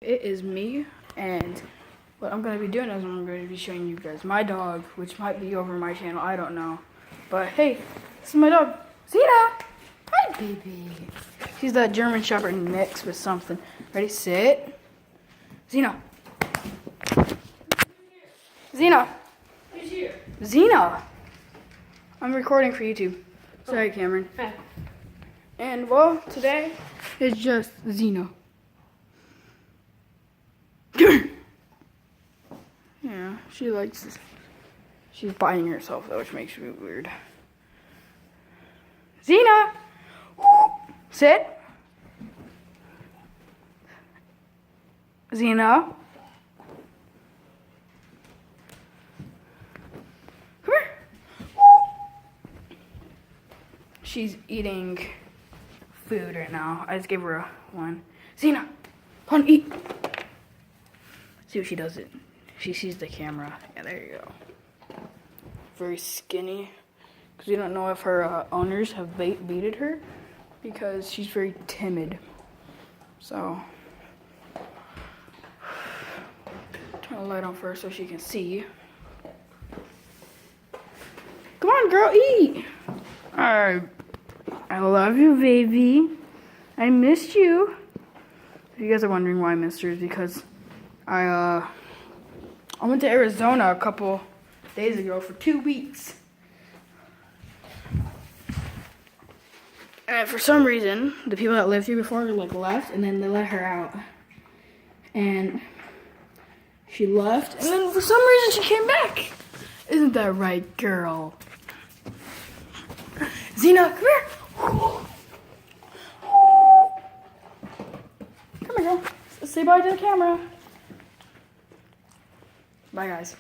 It is me, and what I'm going to be doing is I'm going to be showing you guys my dog, which might be over my channel, I don't know. But hey, this is my dog, Zina! Hi, baby. She's that German Shepherd mixed with something. Ready, sit. Zina. Zina. Who's here? Zina. I'm recording for YouTube. Sorry, Cameron. Hi. And well, today is just Zina. Yeah, she likes this. She's biting herself though, which makes me weird. Zina! Sit. Zina. Come here. She's eating food right now. I just gave her one. Zina, come on, eat. See what she does it. She sees the camera. Yeah, there you go. Very skinny. Because we don't know if her owners have baited her. Because she's very timid. So. Turn the light on first so she can see. Come on, girl, eat. Alright. I love you, baby. I missed you. If you guys are wondering why I missed her, is because I went to Arizona a couple days ago for 2 weeks. And for some reason, the people that lived here before left, and then they let her out. And she left, and then for some reason she came back. Isn't that right, girl? Zina, come here. Come here, girl. Say bye to the camera. Bye, guys.